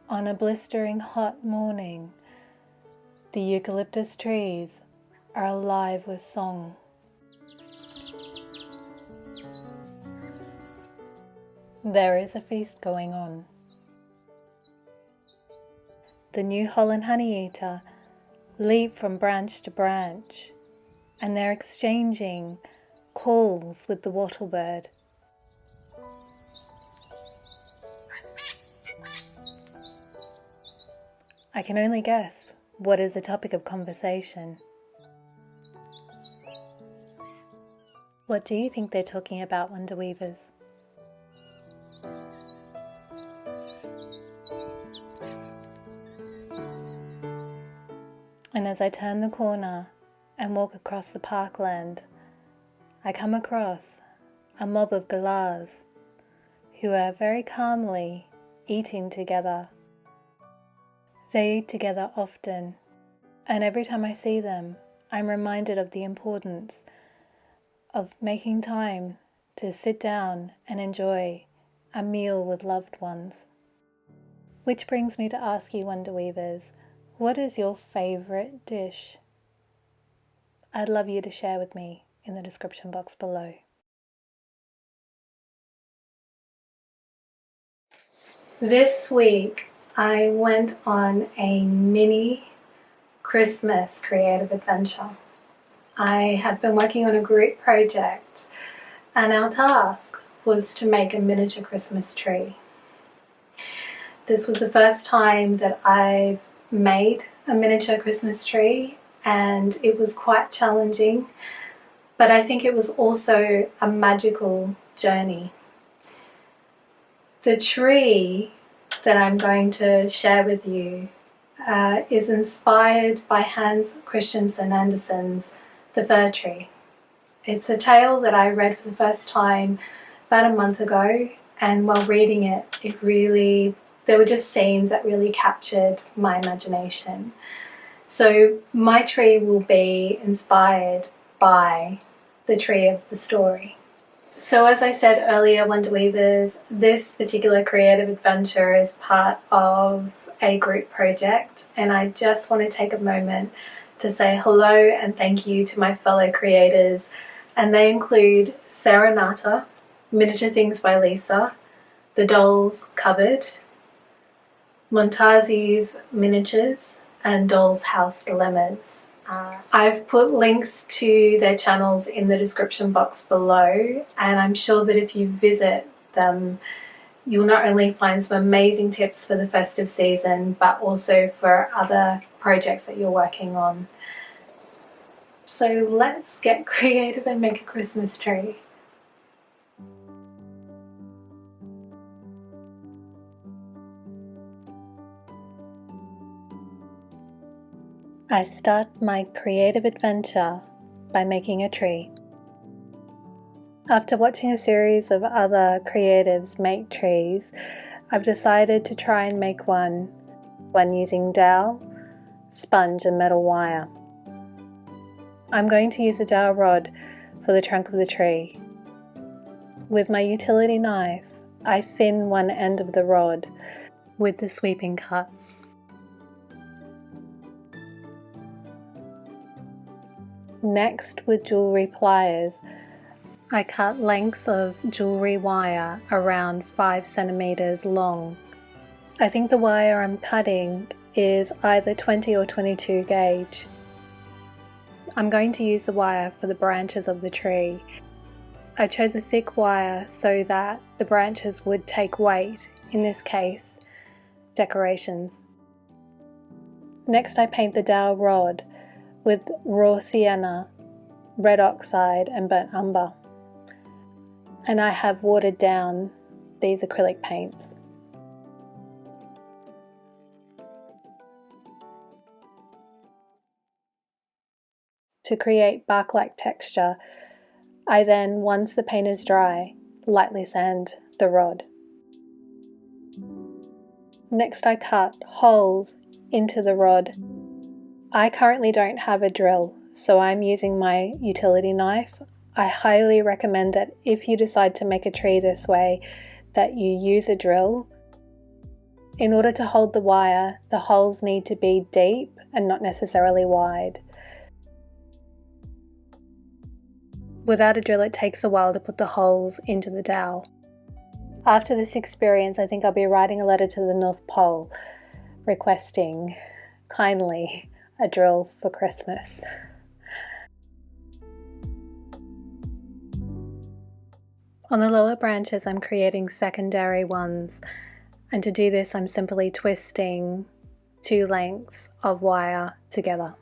On a blistering hot morning, the eucalyptus trees are alive with song. There is a feast going on. The New Holland honeyeater leap from branch to branch, and they're exchanging calls with the wattlebird. I can only guess what is the topic of conversation. What do you think they're talking about, Wonder Weavers? And as I turn the corner and walk across the parkland, I come across a mob of galahs who are very calmly eating together. They eat together often, and every time I see them, I'm reminded of the importance of making time to sit down and enjoy a meal with loved ones. Which brings me to ask you, Wonder Weavers, what is your favourite dish? I'd love you to share with me in the description box below. This week I went on a mini Christmas creative adventure. I have been working on a group project, and our task was to make a miniature Christmas tree. This was the first time that I've made a miniature Christmas tree, and it was quite challenging, but I think it was also a magical journey. The tree that I'm going to share with you is inspired by Hans Christian Andersen's The Fir Tree. It's a tale that I read for the first time about a month ago, and while reading it, there were just scenes that really captured my imagination. So my tree will be inspired by the tree of the story. So as I said earlier, Wonder Weavers, this particular creative adventure is part of a group project, and I just want to take a moment to say hello and thank you to my fellow creators, and they include Serenata, Miniature Things by Lisa, The Dolls Cupboard, Montarsi's Miniatures, and Doll's House Dilemmas. I've put links to their channels in the description box below, and I'm sure that if you visit them, you'll not only find some amazing tips for the festive season, but also for other projects that you're working on. So let's get creative and make a Christmas tree. I start my creative adventure by making a tree. After watching a series of other creatives make trees, I've decided to try and make one using dowel, sponge and metal wire. I'm going to use a dowel rod for the trunk of the tree. With my utility knife, I thin one end of the rod with the sweeping cut. Next, with jewellery pliers, I cut lengths of jewellery wire around 5 centimeters long. I think the wire I'm cutting is either 20 or 22 gauge. I'm going to use the wire for the branches of the tree. I chose a thick wire so that the branches would take weight, in this case, decorations. Next, I paint the dowel rod with raw sienna, red oxide and burnt umber. And I have watered down these acrylic paints. To create bark-like texture, I then, once the paint is dry, lightly sand the rod. Next, I cut holes into the rod. I currently don't have a drill, so I'm using my utility knife. I highly recommend that if you decide to make a tree this way, that you use a drill. In order to hold the wire, the holes need to be deep and not necessarily wide. Without a drill, it takes a while to put the holes into the dowel. After this experience, I think I'll be writing a letter to the North Pole requesting kindly a drill for Christmas. On the lower branches, I'm creating secondary ones, and to do this, I'm simply twisting 2 lengths of wire together.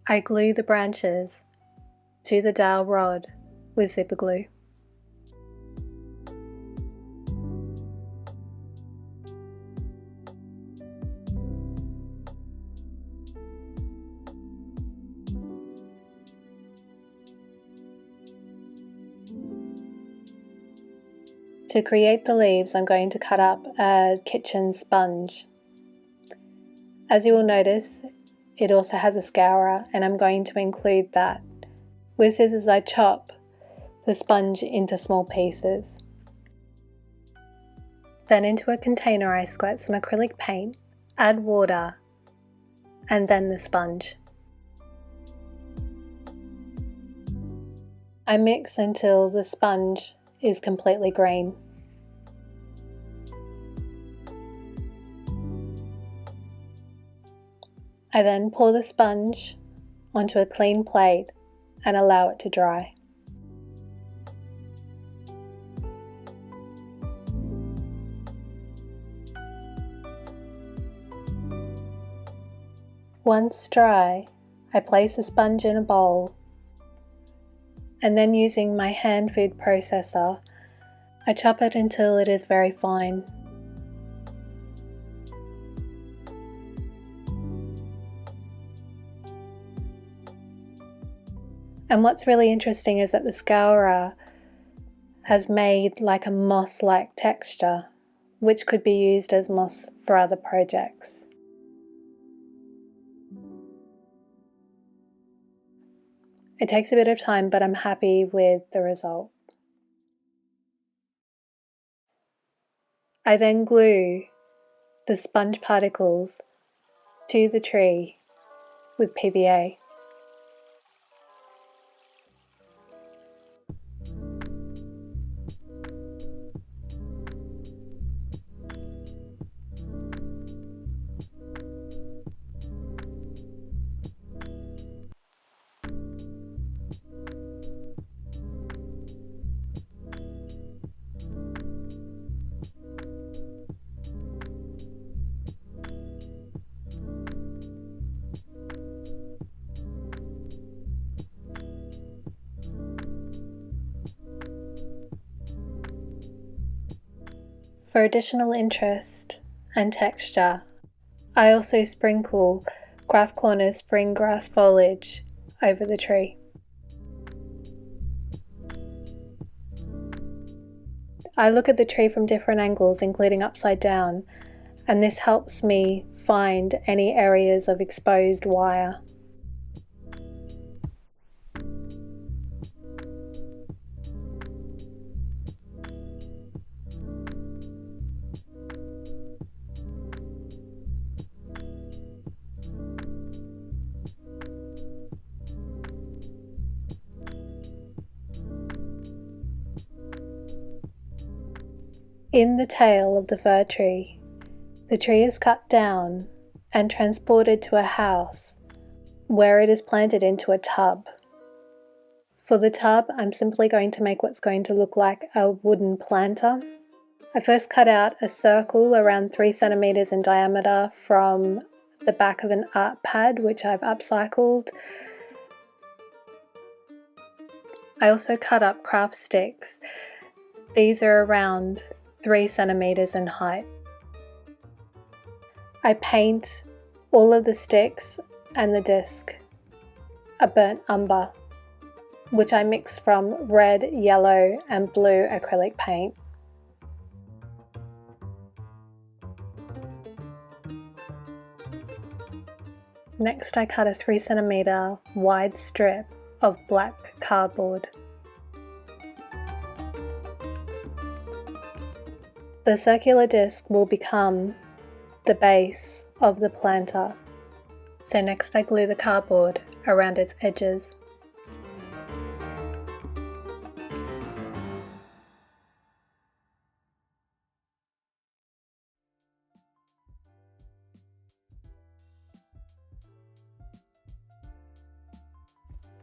I glue the branches to the dowel rod with zipper glue. To create the leaves, I'm going to cut up a kitchen sponge. As you will notice, it also has a scourer, and I'm going to include that. With scissors, I chop the sponge into small pieces. Then into a container, I squirt some acrylic paint, add water, and then the sponge. I mix until the sponge is completely green. I then pour the sponge onto a clean plate and allow it to dry. Once dry, I place the sponge in a bowl, and then using my hand food processor, I chop it until it is very fine. And what's really interesting is that the scourer has made like a moss-like texture, which could be used as moss for other projects. It takes a bit of time, but I'm happy with the result. I then glue the sponge particles to the tree with PVA. For additional interest and texture, I also sprinkle Craft Corner's spring grass foliage over the tree. I look at the tree from different angles, including upside down, and this helps me find any areas of exposed wire. In the tail of the fir tree, the tree is cut down and transported to a house where it is planted into a tub. For the tub, I'm simply going to make what's going to look like a wooden planter. I first cut out a circle around 3 centimeters in diameter from the back of an art pad, which I've upcycled. I also cut up craft sticks. These are around 3 centimeters in height. I paint all of the sticks and the disc a burnt umber, which I mix from red, yellow and blue acrylic paint. Next, I cut a 3 centimeter wide strip of black cardboard. The circular disc will become the base of the planter. So next I glue the cardboard around its edges.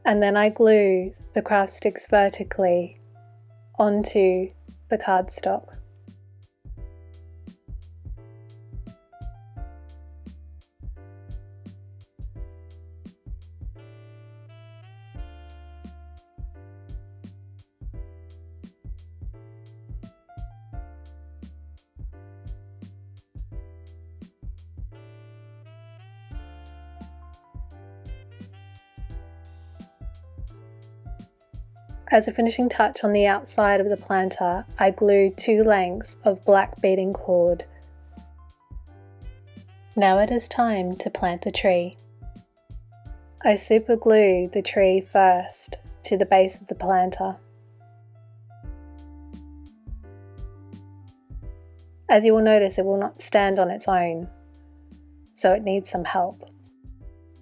And then I glue the craft sticks vertically onto the cardstock. As a finishing touch on the outside of the planter, I glue 2 lengths of black beading cord. Now it is time to plant the tree. I super glue the tree first to the base of the planter. As you will notice, it will not stand on its own, so it needs some help.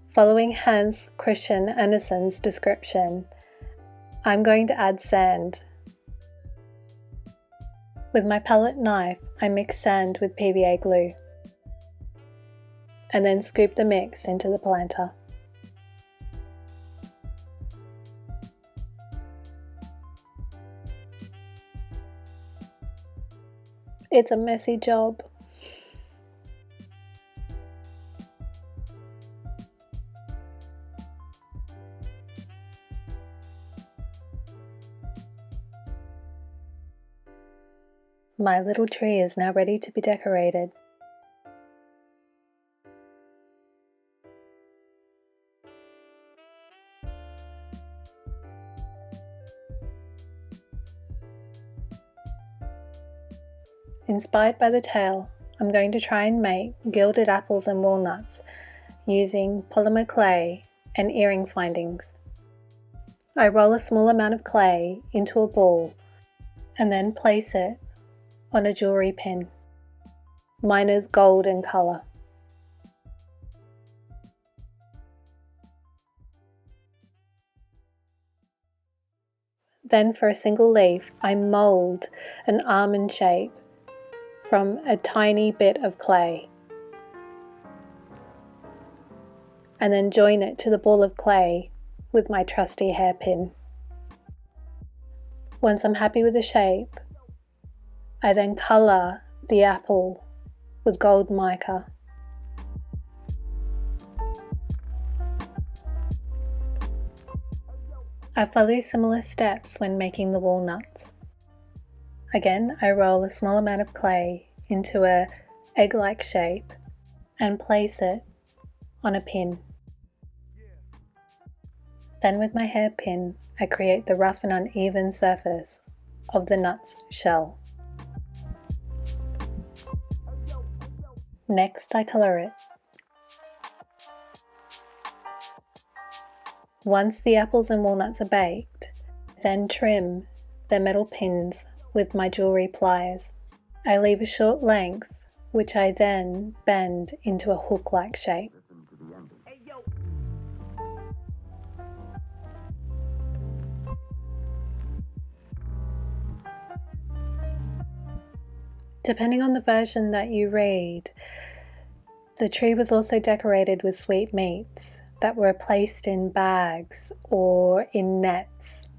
Following Hans Christian Andersen's description, I'm going to add sand. With my palette knife, I mix sand with PVA glue and then scoop the mix into the planter. It's a messy job. My little tree is now ready to be decorated. Inspired by the tale, I'm going to try and make gilded apples and walnuts using polymer clay and earring findings. I roll a small amount of clay into a ball and then place it on a jewelry pin. Mine is gold in colour. Then for a single leaf, I mould an almond shape from a tiny bit of clay and then join it to the ball of clay with my trusty hairpin. Once I'm happy with the shape, I then colour the apple with gold mica. I follow similar steps when making the walnuts. Again, I roll a small amount of clay into an egg-like shape and place it on a pin. Then with my hairpin, I create the rough and uneven surface of the nut's shell. Next, I colour it. Once the apples and walnuts are baked, then trim the metal pins with my jewellery pliers. I leave a short length, which I then bend into a hook-like shape. Depending on the version that you read, the tree was also decorated with sweetmeats that were placed in bags or in nets.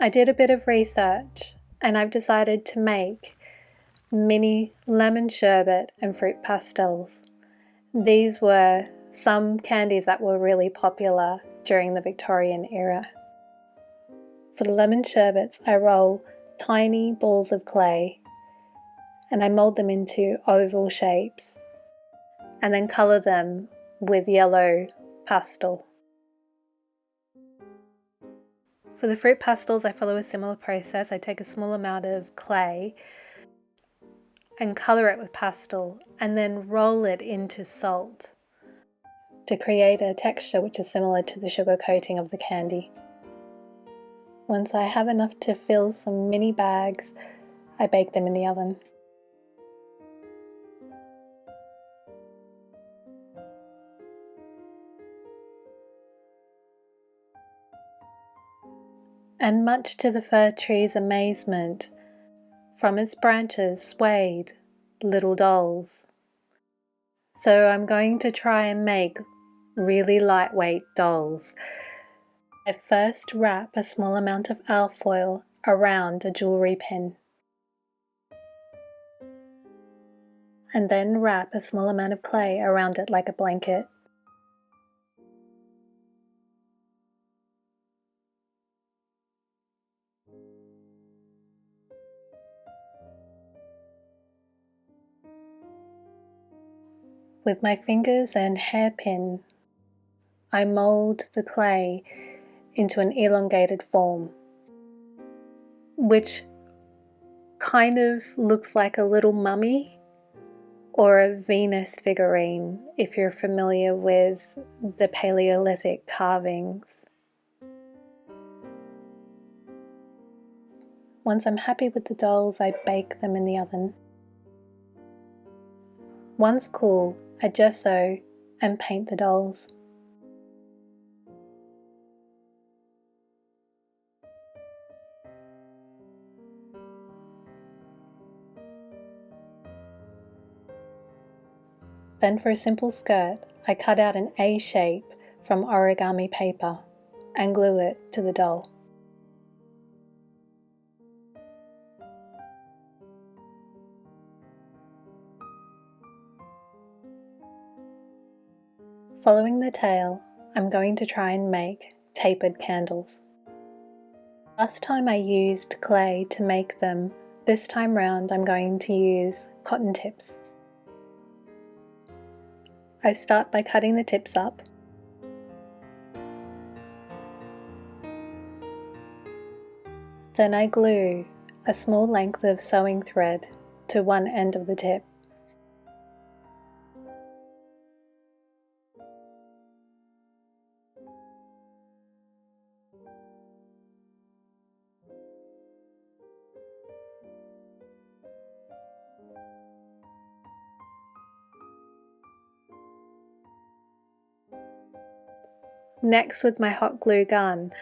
I did a bit of research and I've decided to make mini lemon sherbet and fruit pastels. These were some candies that were really popular during the Victorian era. For the lemon sherbets, I roll tiny balls of clay and I mould them into oval shapes and then colour them with yellow pastel. For the fruit pastels, I follow a similar process. I take a small amount of clay and colour it with pastel and then roll it into salt to create a texture which is similar to the sugar coating of the candy. Once I have enough to fill some mini bags, I bake them in the oven. And much to the fir tree's amazement, from its branches swayed little dolls. So I'm going to try and make really lightweight dolls. I first wrap a small amount of alfoil around a jewellery pin, and then wrap a small amount of clay around it like a blanket. With my fingers and hairpin, I mould the clay into an elongated form, which kind of looks like a little mummy or a Venus figurine if you're familiar with the Paleolithic carvings. Once I'm happy with the dolls, I bake them in the oven. Once cool, I gesso and paint the dolls. Then for a simple skirt, I cut out an A shape from origami paper and glue it to the doll. Following the tail, I'm going to try and make tapered candles. Last time I used clay to make them. This time round I'm going to use cotton tips. I start by cutting the tips up. Then I glue a small length of sewing thread to one end of the tip. Next, with my hot glue gun,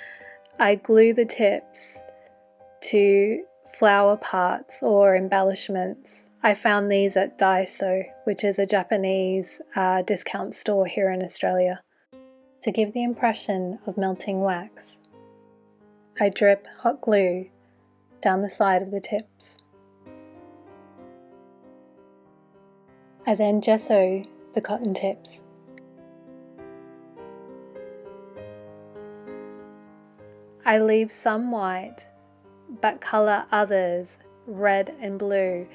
I glue the tips to flower parts or embellishments. I found these at Daiso, which is a Japanese discount store here in Australia. To give the impression of melting wax, I drip hot glue down the side of the tips. I then gesso the cotton tips. I leave some white, but colour others red and blue,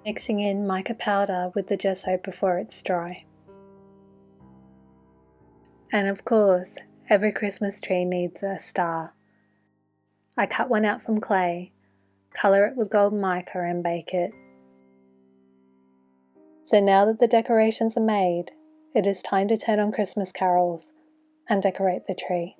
mixing in mica powder with the gesso before it's dry. And of course, every Christmas tree needs a star. I cut one out from clay, colour it with gold mica and bake it. So now that the decorations are made, it is time to turn on Christmas carols and decorate the tree.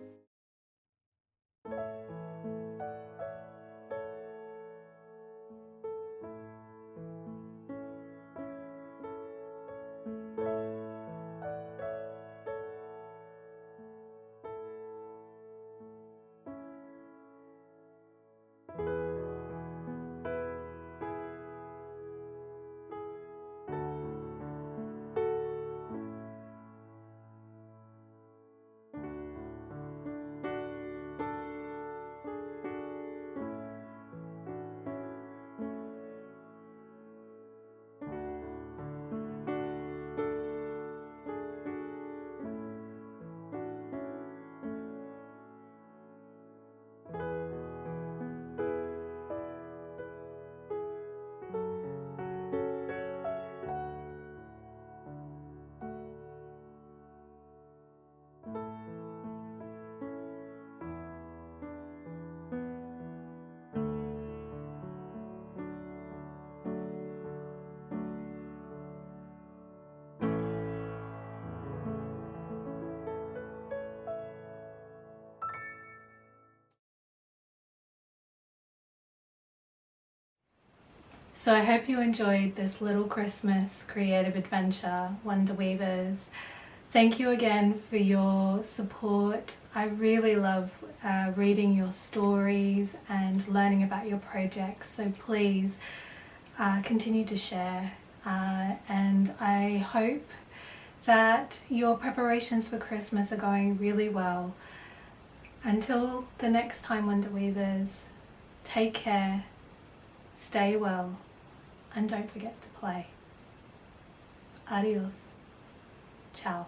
So I hope you enjoyed this little Christmas creative adventure, Wonder Weavers. Thank you again for your support. I really love reading your stories and learning about your projects, so please continue to share. And I hope that your preparations for Christmas are going really well. Until the next time, Wonder Weavers, take care, stay well, and don't forget to play. Adios. Ciao.